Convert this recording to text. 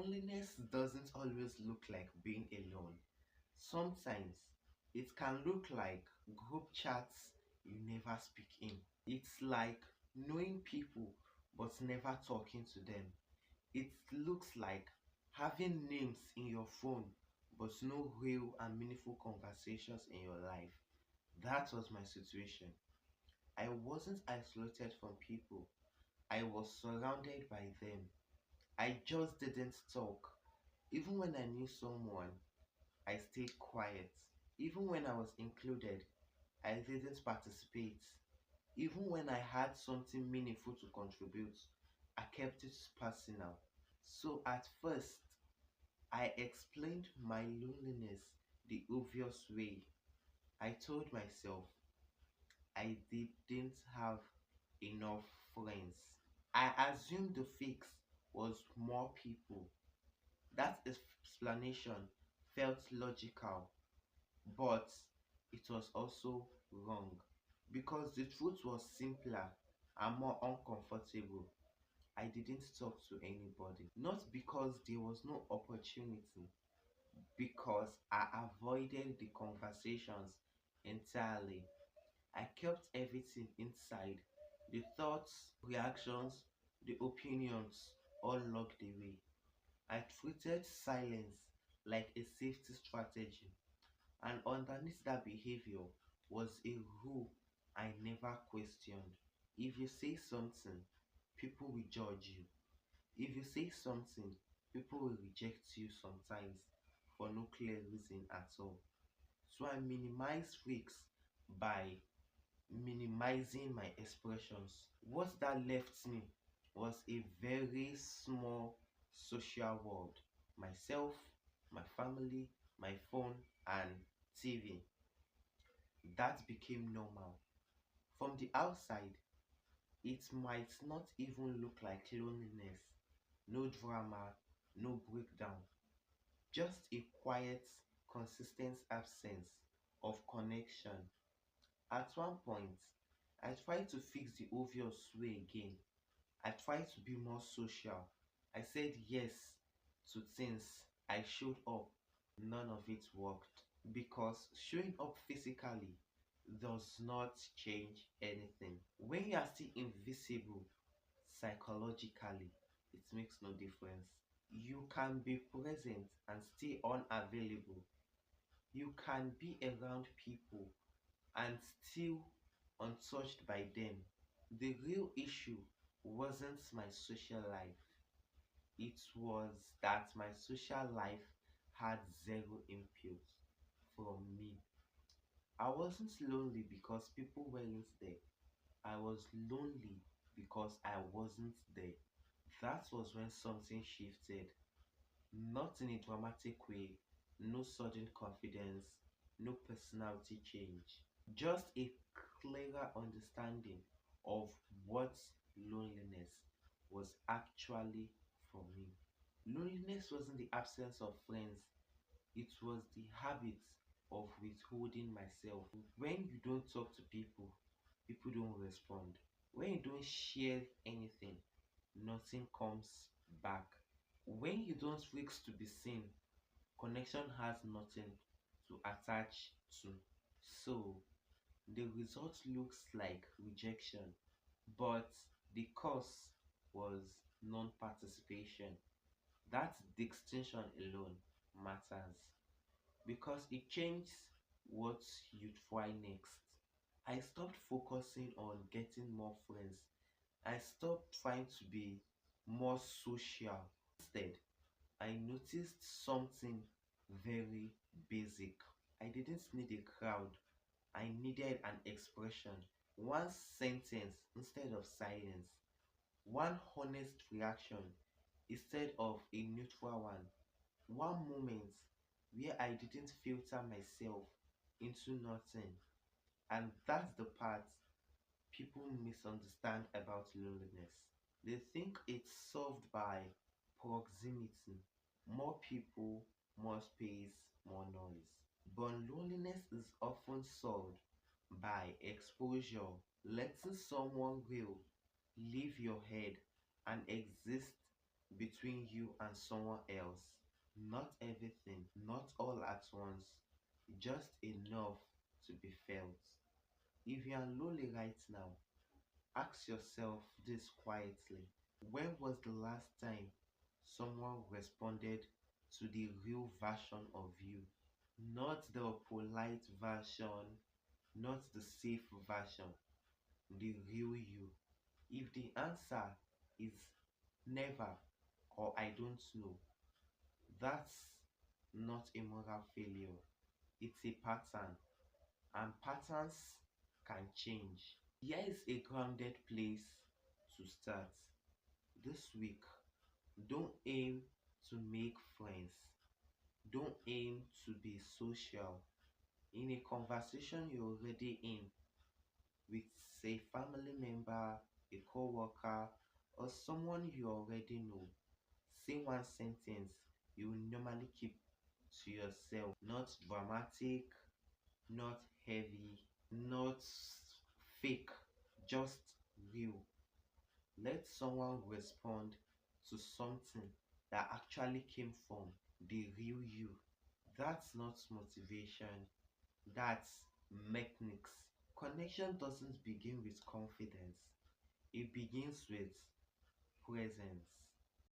Loneliness doesn't always look like being alone. Sometimes it can look like group chats you never speak in. It's like knowing people but never talking to them. It looks like having names in your phone but no real and meaningful conversations in your life. That was my situation. I wasn't isolated from people, I was surrounded by them. I just didn't talk. Even when I knew someone, I stayed quiet. Even when I was included, I didn't participate. Even when I had something meaningful to contribute, I kept it personal. So at first, I explained my loneliness the obvious way. I told myself I didn't have enough friends. I assumed the fix was more people. That explanation felt logical, but it was also wrong because the truth was simpler and more uncomfortable. I didn't talk to anybody, not because there was no opportunity, because I avoided the conversations entirely. I kept everything inside, the thoughts, reactions, the opinions, all locked away. I treated silence like a safety strategy, and underneath that behavior was a rule I never questioned. If you say something, people will judge you. If you say something, people will reject you sometimes for no clear reason at all. So I minimize risks by minimizing my expressions. What that left me was a very small social world. Myself, my family, my phone, and TV. That became normal. From the outside, it might not even look like loneliness. No drama, no breakdown. Just a quiet, consistent absence of connection. At one point, I tried to fix the obvious way again. I tried to be more social. I said yes to things. I showed up. None of it worked because showing up physically does not change anything. When you are still invisible psychologically, it makes no difference. You can be present and still unavailable. You can be around people and still untouched by them. The real issue wasn't my social life, it was that my social life had zero input from me. I wasn't lonely because people weren't there. I was lonely because I wasn't there. That was when something shifted, not in a dramatic way, no sudden confidence, no personality change, just a clearer understanding of what loneliness was actually for me. Loneliness wasn't the absence of friends, it was the habit of withholding myself. When you don't talk to people, people don't respond. When you don't share anything, nothing comes back. When you don't risk to be seen, connection has nothing to attach to. So the result looks like rejection, but the cause was non participation. That distinction alone matters because it changes what you'd try next. I stopped focusing on getting more friends. I stopped trying to be more social. Instead, I noticed something very basic. I didn't need a crowd, I needed an expression. One sentence instead of silence. One honest reaction instead of a neutral one. One moment where I didn't filter myself into nothing. And that's the part people misunderstand about loneliness. They think it's solved by proximity, more people, more space, more noise. But loneliness is often solved by exposure, letting someone real leave your head and exist between you and someone else. Not everything, not all at once, just enough to be felt. If you are lonely right now, ask yourself this quietly. When was the last time someone responded to the real version of you? Not the polite version, not the safe version, the real you. If the answer is never or I don't know, that's not a moral failure. It's a pattern, and patterns can change. Here is a grounded place to start. This week, don't aim to make friends, don't aim to be social. In a conversation you're already in with, say, family member, a co-worker, or someone you already know, say one sentence you will normally keep to yourself. Not dramatic, not heavy, not fake, just real. Let someone respond to something that actually came from the real you. That's not motivation, that's mechanics. Connection doesn't begin with confidence, it begins with presence.